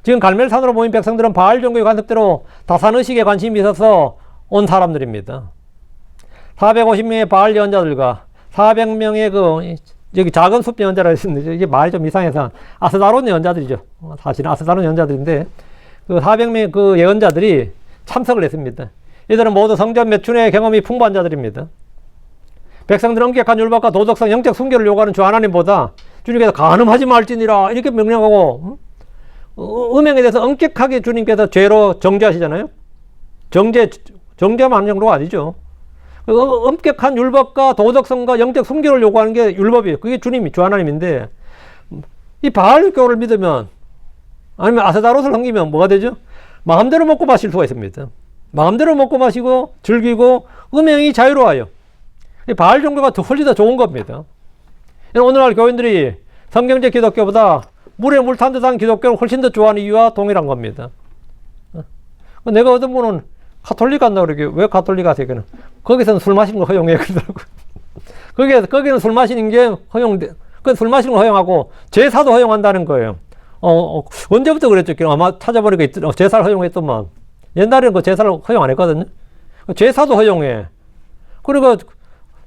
A: 지금 갈멜산으로 모인 백성들은 바알 종교의 관습대로 다산의식에 관심이 있어서 온 사람들입니다. 450명의 바알 예언자들과 400명의 여기 작은 숲 예언자라 했습니다. 이게 말이 좀 이상해서 아스다론 예언자들이죠. 사실은 아스다론 예언자들인데 그 400명의 그 예언자들이 참석을 했습니다. 이들은 모두 성전 매춘의 경험이 풍부한 자들입니다. 백성들은 엄격한 율법과 도덕성, 영적 순결을 요구하는 주 하나님보다 주님께서 간음하지 말지니라 이렇게 명령하고 음행에 대해서 엄격하게 주님께서 죄로 정죄하시잖아요. 정죄만 하는 정도가 아니죠. 엄격한 율법과 도덕성과 영적 순결을 요구하는 게 율법이에요. 그게 주님이 주 하나님인데 이 바알교를 믿으면 아니면 아스다롯을 섬기면 뭐가 되죠? 마음대로 먹고 마실 수가 있습니다. 마음대로 먹고 마시고 즐기고 음행이 자유로워요. 이 바알 종교가 훨씬 더 좋은 겁니다. 오늘날 교인들이 성경적 기독교보다 물에 물 탄 듯한 기독교를 훨씬 더 좋아하는 이유와 동일한 겁니다. 내가 어떤 분은 가톨릭 간다고 그러게. 왜 가톨릭 가세요? 거기서는 술 마시는 거 허용해. 그러더라고요. 거기는 술 마시는 게 술 마시는 거 허용하고 제사도 허용한다는 거예요. 언제부터 그랬죠? 아마 찾아보니까 제사를 허용했더만. 옛날에는 그 제사를 허용 안 했거든요. 제사도 허용해. 그리고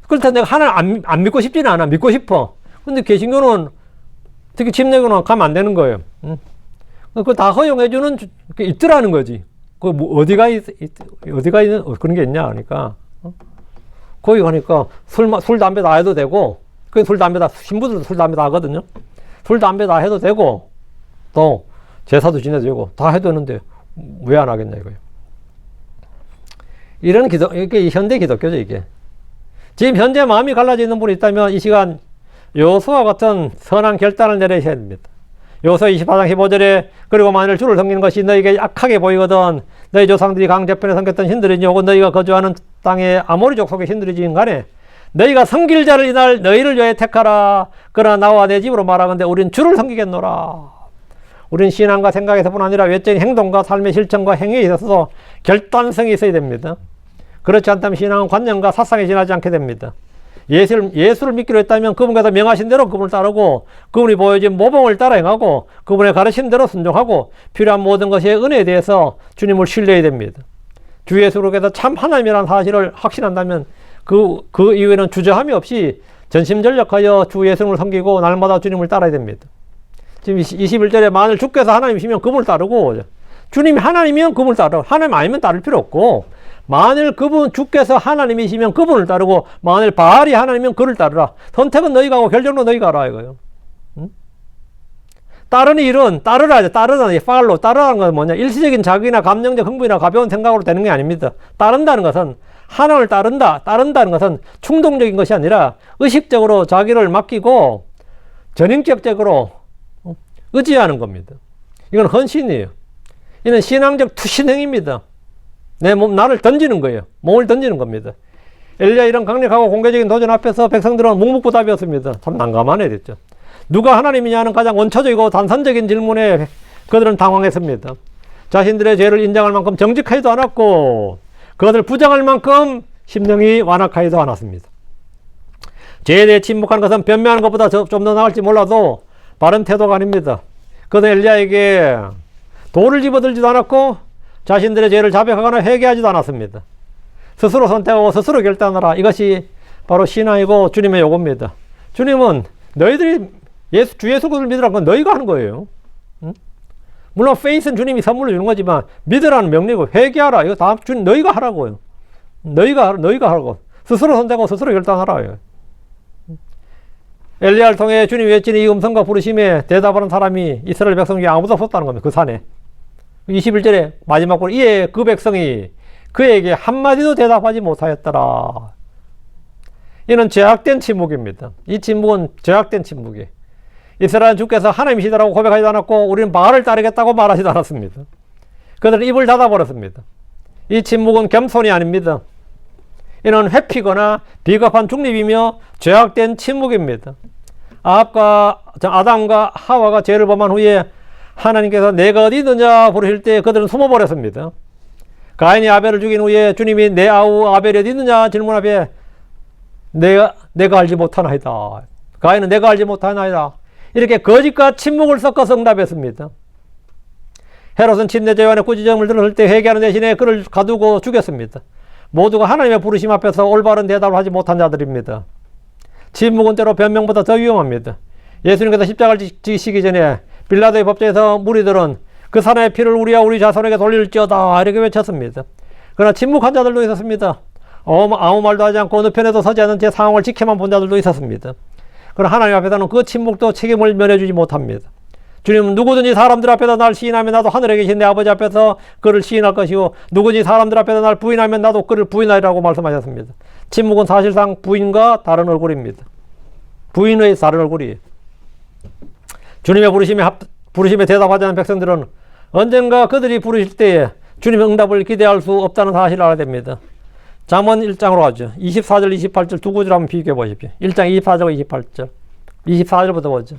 A: 그렇다 내가 하나를 안 믿고 싶지는 않아. 믿고 싶어. 근데 개신교는 특히 침례교는 가면 안 되는 거예요. 그거 다 허용해주는 게 있더라는 거지. 그 뭐 어디가 있는 그런 게 있냐 하니까 거기 가니까 술 담배 다 해도 되고 그 술 담배 다 신부들도 술 담배 다 하거든요. 술 담배 다 해도 되고 또 제사도 지내도 되고 다 해도 되는데 왜 안 하겠냐 이거예요. 이런 이게 현대 기독교죠 이게. 지금 현재 마음이 갈라져 있는 분이 있다면 이 시간 여호수아와 같은 선한 결단을 내려야 됩니다. 여호수아 24장 15절에 그리고 만일 주를 섬기는 것이 너희에게 악하게 보이거든 너희 조상들이 강 저편에 섬겼던 신들이니 혹은 너희가 거주하는 땅의 아모리족 속의 신들이지 간에 너희가 섬길 자를 이날 너희를 위해 택하라. 그러나 나와 내 집으로 말하건대 우린 주를 섬기겠노라. 우린 신앙과 생각에서뿐 아니라 외적인 행동과 삶의 실천과 행위에 있어서 결단성이 있어야 됩니다. 그렇지 않다면 신앙은 관념과 사상에 지나지 않게 됩니다. 예수를 믿기로 했다면 그분께서 명하신 대로 그분을 따르고 그분이 보여준 모범을 따라 행하고 그분의 가르친 대로 순종하고 필요한 모든 것의 은혜에 대해서 주님을 신뢰해야 됩니다. 주 예수께서 참 하나님이라는 사실을 확신한다면 그 이후에는 주저함이 없이 전심전력하여 주 예수를 섬기고 날마다 주님을 따라야 됩니다. 지금 21절에 만일 주께서 하나님이시면 그분을 따르고 주님이 하나님이면 그분을 따르고 하나님 아니면 따를 필요 없고 만일 주께서 하나님이시면 그분을 따르고 만일 바알이 하나님이면 그를 따르라. 선택은 너희가 하고 결정은 너희가 하라 이거예요. 따르는 일은 따르라. 따르라는 팔로 따르라는 건 뭐냐? 일시적인 자기나 감정적 흥분이나 가벼운 생각으로 되는 게 아닙니다. 따른다는 것은 하나님을 따른다는 것은 충동적인 것이 아니라 의식적으로 자기를 맡기고 전인격적으로 의지하는 겁니다. 이건 헌신이에요. 이는 신앙적 투신행입니다. 나를 던지는 거예요. 몸을 던지는 겁니다. 엘리야 이런 강력하고 공개적인 도전 앞에서 백성들은 묵묵부답이었습니다. 참 난감한 애였죠. 누가 하나님이냐는 가장 원초적이고 단선적인 질문에 그들은 당황했습니다. 자신들의 죄를 인정할 만큼 정직하지도 않았고 그것을 부정할 만큼 심령이 완악하지도 않았습니다. 죄에 대해 침묵하는 것은 변명하는 것보다 좀 더 나을지 몰라도 바른 태도가 아닙니다. 그들은 엘리야에게 돌을 집어들지도 않았고 자신들의 죄를 자백하거나 회개하지도 않았습니다. 스스로 선택하고 스스로 결단하라. 이것이 바로 신앙이고 주님의 요구입니다. 주님은 너희들이 주 예수 그리스도를 믿으라는 건 너희가 하는 거예요. 응? 물론 페이스는 주님이 선물로 주는 거지만 믿으라는 명령이고 회개하라. 이거 다 주님 너희가 하라고요. 너희가 하라고. 스스로 선택하고 스스로 결단하라. 엘리야를 통해 주님 외치는 이 음성과 부르심에 대답하는 사람이 이스라엘 백성 중에 아무도 없었다는 겁니다. 그 산에. 21절에 마지막 절 이에 그 백성이 그에게 한마디도 대답하지 못하였더라. 이는 죄악된 침묵입니다. 이 침묵은 죄악된 침묵이에요. 이스라엘 주께서 하나님이시다라고 고백하지도 않았고 우리는 바알을 따르겠다고 말하지도 않았습니다. 그들은 입을 닫아버렸습니다. 이 침묵은 겸손이 아닙니다. 이는 회피거나 비겁한 중립이며 죄악된 침묵입니다. 아담과 하와가 죄를 범한 후에 하나님께서 내가 어디 있느냐 부르실 때 그들은 숨어버렸습니다. 가인이 아벨을 죽인 후에 주님이 내 아우 아벨이 어디 있느냐 질문 앞에 내가 알지 못하나이다. 가인은 내가 알지 못하나이다. 이렇게 거짓과 침묵을 섞어서 응답했습니다. 헤롯은 침례 제한의 꾸지점을 들었을 때 회개하는 대신에 그를 가두고 죽였습니다. 모두가 하나님의 부르심 앞에서 올바른 대답을 하지 못한 자들입니다. 침묵은 때로 변명보다 더 위험합니다. 예수님께서 십자가를 지시기 전에 빌라도의 법정에서 무리들은 그 사람의 피를 우리와 우리 자손에게 돌릴지어다 이렇게 외쳤습니다. 그러나 침묵한 자들도 있었습니다. 아무 말도 하지 않고 어느 편에도 서지 않은 채 상황을 지켜만 본 자들도 있었습니다. 그러나 하나님 앞에서는 그 침묵도 책임을 면해주지 못합니다. 주님은 누구든지 사람들 앞에서 날 시인하면 나도 하늘에 계신 내 아버지 앞에서 그를 시인할 것이고 누구든지 사람들 앞에서 날 부인하면 나도 그를 부인하리라고 말씀하셨습니다. 침묵은 사실상 부인과 다른 얼굴입니다. 부인의 다른 얼굴이에요. 주님의 부르심에 대답하지 않은 백성들은 언젠가 그들이 부르실 때에 주님의 응답을 기대할 수 없다는 사실을 알아야 됩니다. 잠언 1장으로 가죠. 24절, 28절 두 구절 한번 비교해 보십시오. 1장 24절과 28절. 24절부터 보죠.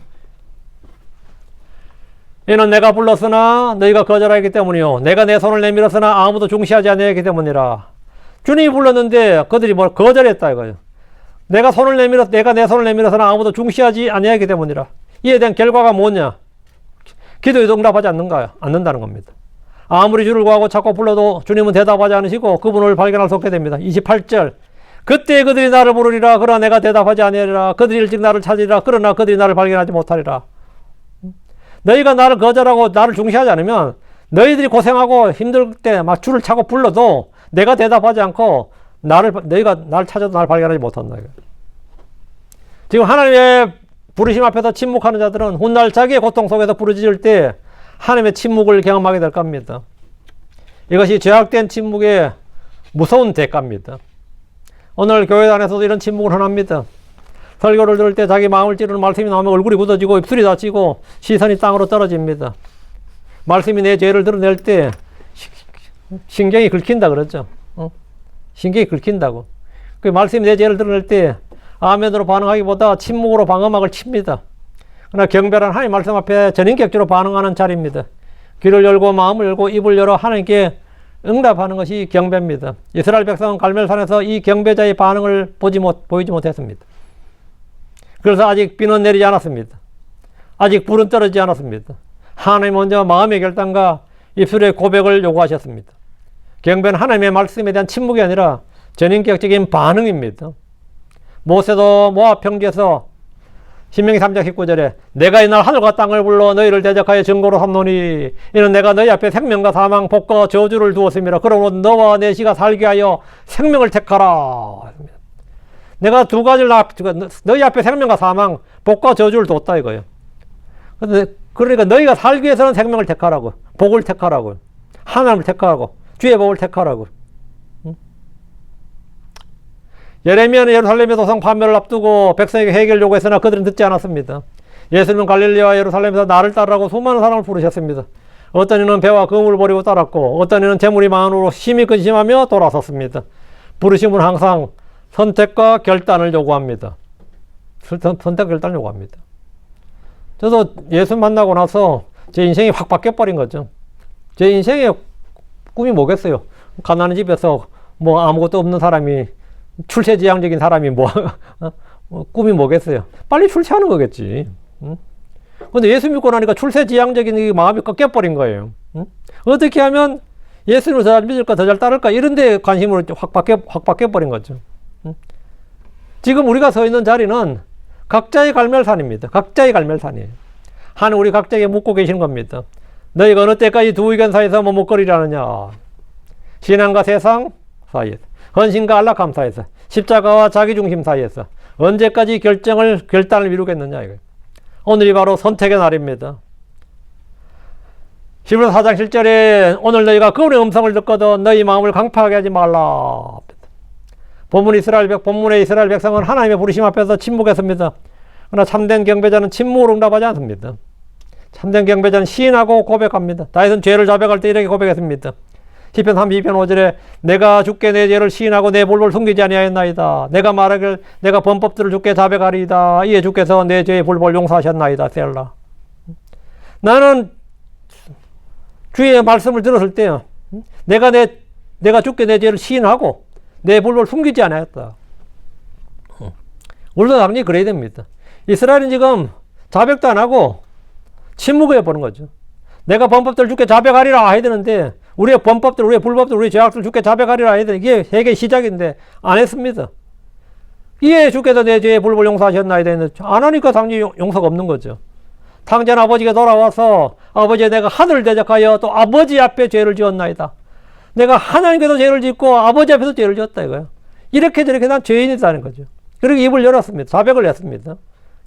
A: 이는 내가 불렀으나 너희가 거절하였기 때문이요. 내가 내 손을 내밀었으나 아무도 중시하지 아니하였기 때문이라. 주님이 불렀는데 그들이 뭘 거절했다 이거예요. 내가 내 손을 내밀었으나 아무도 중시하지 아니하였기 때문이라. 이에 대한 결과가 뭐냐? 기도에도 응답하지 않는다는 겁니다. 아무리 주를 구하고 찾고 불러도 주님은 대답하지 않으시고 그분을 발견할 수 없게 됩니다. 28절. 그때 그들이 나를 부르리라. 그러나 내가 대답하지 아니하리라. 그들이 일찍 나를 찾으리라. 그러나 그들이 나를 발견하지 못하리라. 너희가 나를 거절하고 나를 중시하지 않으면 너희들이 고생하고 힘들 때 막 줄을 차고 불러도 내가 대답하지 않고 너희가 나를 찾아도 나를 발견하지 못한다. 지금 하나님의 부르심 앞에서 침묵하는 자들은 훗날 자기의 고통 속에서 부르짖을 때 하나님의 침묵을 경험하게 될 겁니다. 이것이 죄악된 침묵의 무서운 대가입니다. 오늘 교회 안에서도 이런 침묵을 흔합니다. 설교를 들을 때 자기 마음을 찌르는 말씀이 나오면 얼굴이 굳어지고 입술이 다치고 시선이 땅으로 떨어집니다. 말씀이 내 죄를 드러낼 때 신경이 긁힌다 그러죠. 신경이 긁힌다고. 그 말씀이 내 죄를 드러낼 때 아멘으로 반응하기보다 침묵으로 방어막을 칩니다. 그러나 경배란 하나님 말씀 앞에 전인격적으로 반응하는 자리입니다. 귀를 열고 마음을 열고 입을 열어 하나님께 응답하는 것이 경배입니다. 이스라엘 백성은 갈멜산에서 이 경배자의 반응을 보이지 못했습니다. 그래서 아직 비는 내리지 않았습니다. 아직 불은 떨어지지 않았습니다. 하나님 먼저 마음의 결단과 입술의 고백을 요구하셨습니다. 경배는 하나님의 말씀에 대한 침묵이 아니라 전인격적인 반응입니다. 모세도 모압 평지에서 신명기 3장 19절에 내가 이날 하늘과 땅을 불러 너희를 대적하여 증거로 삼노니 이는 내가 너희 앞에 생명과 사망 복과 저주를 두었음이라. 그러므로 너와 내 씨가 살게 하여 생명을 택하라. 내가 두 가지를 너희 앞에 생명과 사망 복과 저주를 두었다 이거예요. 그러니까 너희가 살기 위해서는 생명을 택하라고, 복을 택하라고, 하나님을 택하라고, 주의 복을 택하라고. 예레미야는 예루살렘의 도성 파멸을 앞두고 백성에게 해결 요구했으나 그들은 듣지 않았습니다. 예수님은 갈릴리와 예루살렘에서 나를 따르라고 수많은 사람을 부르셨습니다. 어떤 이는 배와 금을 버리고 따랐고 어떤 이는 재물이 많으로 심히 근심하며 돌아섰습니다. 부르심은 항상 선택과 결단을 요구합니다. 선택 결단을 요구합니다. 저도 예수 만나고 나서 제 인생이 확 바뀌어버린 거죠. 제 인생의 꿈이 뭐겠어요? 가난한 집에서 뭐 아무것도 없는 사람이 출세지향적인 사람이 꿈이 뭐겠어요? 빨리 출세하는 거겠지. 근데 예수 믿고 나니까 출세지향적인 마음이 꺾여버린 거예요. 어떻게 하면 예수님을 더 잘 믿을까, 더 잘 따를까, 이런 데 관심으로 확 바뀌어버린 거죠. 지금 우리가 서 있는 자리는 각자의 갈멜산입니다. 각자의 갈멜산이에요. 하는 우리 각자에게 묻고 계시는 겁니다. 너희가 어느 때까지 두 의견 사이에서 머뭇거리라느냐. 신앙과 세상 사이에서, 헌신과 안락함 사이에서, 십자가와 자기중심 사이에서 언제까지 결단을 미루겠느냐 이거예요. 오늘이 바로 선택의 날입니다. 히브리서 4장 7절에 오늘 너희가 그분의 음성을 듣거든 너희 마음을 강팍하게 하지 말라. 본문의 이스라엘 백성은 하나님의 부르심 앞에서 침묵했습니다. 그러나 참된 경배자는 침묵으로 응답하지 않습니다. 참된 경배자는 시인하고 고백합니다. 다윗은 죄를 자백할 때 이렇게 고백했습니다. 시편 32편 5절에 내가 주께 내 죄를 시인하고 내 볼을 숨기지 아니하였나이다. 내가 말하길 내가 범법들을 주께 자백하리이다. 이에 주께서 내 죄의 볼을 용서하셨나이다. 셀라. 나는 주의 말씀을 들었을 때요, 내가 주께 내 죄를 시인하고 내 볼을 숨기지 않았다. 우리도 당연히 그래야 됩니다. 이스라엘은 지금 자백도 안 하고 침묵해 보는 거죠. 내가 범법들을 주께 자백하리라 해야 되는데, 우리의 범법들, 우리의 불법들, 우리의 죄악들 주께 자백하리라 해야 되는데, 이게 세계의 시작인데 안 했습니다. 이에 주께서 내 죄의 불법을 용서하셨나이다 했는데 안 하니까 당연히 용서가 없는 거죠. 당전 아버지가 돌아와서 아버지 내가 하늘을 대적하여 또 아버지 앞에 죄를 지었나이다. 내가 하나님께서 죄를 짓고 아버지 앞에서 죄를 지었다 이거예요. 이렇게 저렇게 난 죄인이다는 거죠. 그렇게 입을 열었습니다. 자백을 했습니다.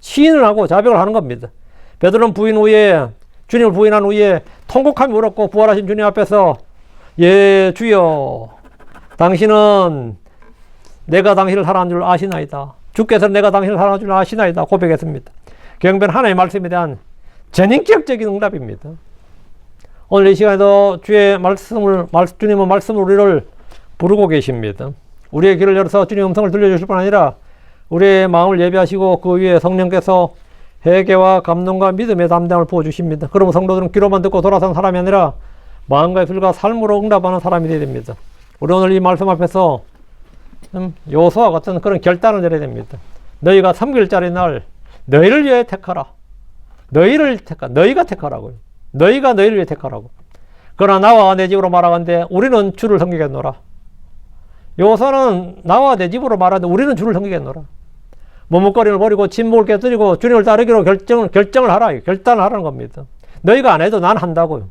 A: 시인을 하고 자백을 하는 겁니다. 베드로는 주님을 부인한 후에 통곡함이 울었고 부활하신 주님 앞에서 예 주여 당신은 내가 당신을 사랑하는 줄 아시나이다. 주께서 내가 당신을 사랑하는 줄 아시나이다 고백했습니다. 경배는 하나님의 말씀에 대한 전인격적인 응답입니다. 오늘 이 시간에도 주님의 말씀으로 우리를 부르고 계십니다. 우리의 귀를 열어서 주님의 음성을 들려주실 뿐 아니라 우리의 마음을 예비하시고 그 위에 성령께서 회개와 감동과 믿음의 담당을 부어주십니다. 그러면 성도들은 귀로만 듣고 돌아선 사람이 아니라 마음과 입술과 삶으로 응답하는 사람이 되어야 됩니다. 우리 오늘 이 말씀 앞에서 여호수아와 같은 그런 결단을 내려야 됩니다. 너희가 섬길 자리 날 너희를 위해 택하라. 너희가 택하라고요. 너희가 너희를 위해 택하라고. 그러나 나와 내 집으로 말하건대 우리는 주를 섬기겠노라. 여호수아는 나와 내 집으로 말하는데 우리는 주를 섬기겠노라. 머뭇거림을 버리고 침묵을 깨뜨리고 주님을 따르기로 결정을 하라. 결단을 하라는 겁니다. 너희가 안 해도 난 한다고요.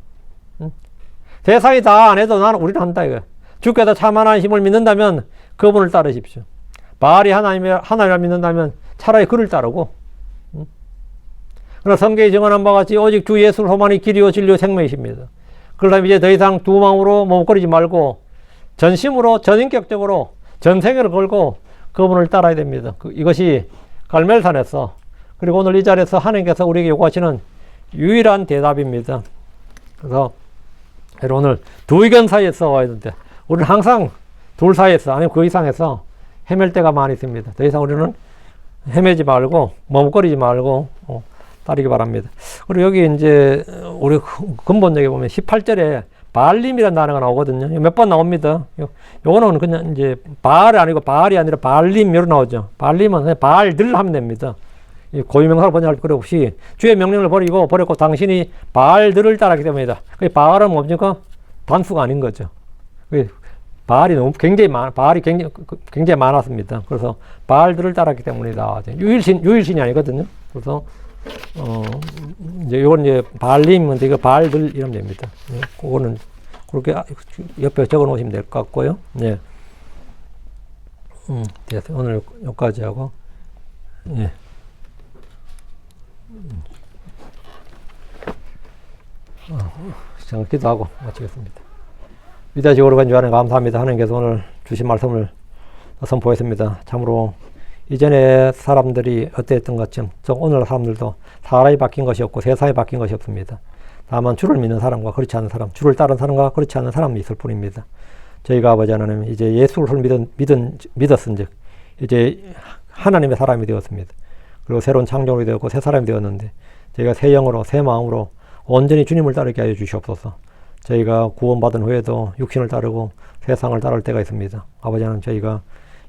A: 세상이 다 안 해도 우리는 한다 이거예요. 주께서 참만한 힘을 믿는다면 그분을 따르십시오. 바알이 하나님을 믿는다면 차라리 그를 따르고. 그러나 성경이 정언한 바와 같이 오직 주 예수를 소망이 길이요 진리요 생명이십니다. 그러면 이제 더 이상 두 마음으로 머뭇거리지 말고 전심으로 전인격적으로 전생애를 걸고 그분을 따라야 됩니다. 이것이 갈멜산에서 그리고 오늘 이 자리에서 하나님께서 우리에게 요구하시는 유일한 대답입니다. 그래서 오늘 두 의견 사이에서 와야 되는데 우리는 항상 둘 사이에서 아니면 그 이상에서 헤맬 때가 많이 있습니다. 더 이상 우리는 헤매지 말고 머뭇거리지 말고 따르기 바랍니다. 그리고 여기 이제 우리 근본적에 보면 18절에 바알림이라는 단어가 나오거든요. 몇 번 나옵니다. 요거는 그냥 이제 바알이 아니라 바알림 이렇게 나오죠. 바알림은 그냥 바알들 하면 됩니다. 고유명사로 번역할 필요 없이 주의 명령을 버렸고 당신이 바알들을 따랐기 때문이다. 바알은 뭡니까? 단수가 아닌 거죠. 바알이 바알이 굉장히 많았습니다. 그래서 바알들을 따랐기 때문이다. 유일신이 아니거든요. 그래서 이제 요건 이제 바알림인데 이거 바알들 이러면 됩니다. 그거는 그렇게 옆에 적어 놓으시면 될 것 같고요. 네. 됐어요. 오늘 여기까지 하고, 예. 기도하고 마치겠습니다. 위대하시고 거룩한 주 하나님 감사합니다. 하나님께서 오늘 주신 말씀을 선포했습니다. 참으로 이전에 사람들이 어땠던 것처럼 오늘 사람들도 사람이 바뀐 것이 없고 세상이 바뀐 것이 없습니다. 다만 주를 믿는 사람과 그렇지 않은 사람, 주를 따르는 사람과 그렇지 않은 사람이 있을 뿐입니다. 저희가 아버지 하나님 이제 예수를 믿었은즉 이제 하나님의 사람이 되었습니다. 그리고 새로운 창조물이 되었고 새 사람이 되었는데 저희가 새 영으로 새 마음으로 온전히 주님을 따르게 하여 주시옵소서. 저희가 구원받은 후에도 육신을 따르고 세상을 따를 때가 있습니다. 아버지 하나님 저희가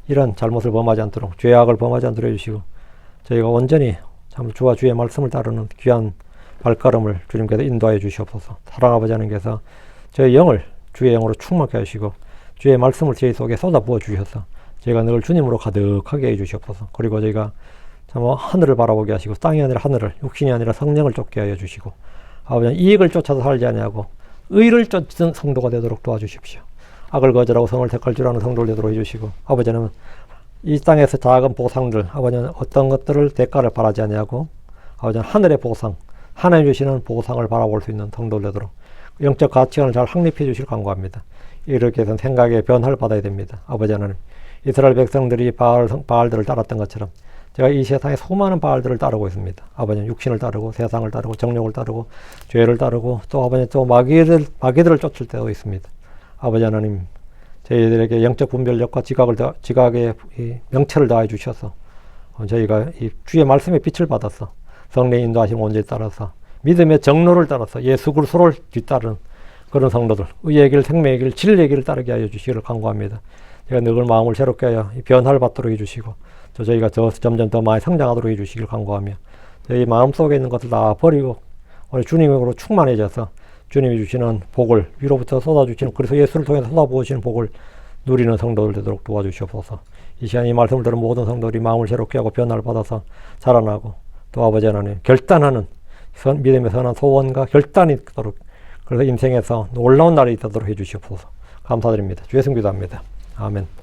A: 이런 잘못을 범하지 않도록 죄악을 범하지 않도록 해주시고 저희가 온전히 참 주와 주의 말씀을 따르는 귀한 발걸음을 주님께서 인도하여 주시옵소서. 사랑 아버지 하나님께서 저희 영을 주의 영으로 충만케 하시고 주의 말씀을 저희 속에 쏟아부어 주셔서 저희가 늘 주님으로 가득하게 해주시옵소서. 그리고 저희가 참 하늘을 바라보게 하시고 땅이 아니라 하늘을, 육신이 아니라 성령을 쫓게 하여 주시고 아버지 이익을 쫓아서 살지 아니하고 의를 쫓는 성도가 되도록 도와주십시오. 악을 거절하고 성을 택할 줄 아는 성도를 되도록 해주시고 아버지는 이 땅에서 작은 보상들, 아버지는 어떤 것들을 대가를 바라지 아니하고 아버지는 하늘의 보상, 하나님 주시는 보상을 바라볼 수 있는 성도를 되도록 영적 가치관을 잘 확립해 주실 간구합니다. 이렇게 해서 생각의 변화를 받아야 됩니다. 아버지 하나님, 이스라엘 백성들이 바알들을 따랐던 것처럼 제가 이 세상에 수많은 바알들을 따르고 있습니다. 아버지는 육신을 따르고 세상을 따르고 정욕을 따르고 죄를 따르고 또 아버지 또 마귀들을 쫓을 때도 있습니다. 아버지 하나님, 저희들에게 영적 분별력과 지각의 명체를 더해 주셔서 저희가 이 주의 말씀의 빛을 받아서 성령의 인도하심 온전히 따라서 믿음의 정로를 따라서 예수 그리스도를 뒤따르는 그런 성도들, 의의 길, 생명의 길, 진리의 길을 따르게 하여 주시기를 간구합니다. 제가 늘 마음을 새롭게 하여 변화를 받도록 해주시고 또 저희가 점점 더 많이 성장하도록 해주시기를 간구하며 저희 마음속에 있는 것을 다 버리고 오늘 주님으로 충만해져서 주님이 주시는 복을 위로부터 쏟아주시는 그래서 예수를 통해서 쏟아부으시는 복을 누리는 성도들 되도록 도와주시옵소서. 이 시간 이 말씀을 들은 모든 성도들이 마음을 새롭게 하고 변화를 받아서 자라나고 또 아버지 하나님 결단하는 믿음의 선한 소원과 결단이 있도록 그래서 인생에서 놀라운 날이 있도록 해주시옵소서. 감사드립니다. 주의 승 기도합니다. 아멘.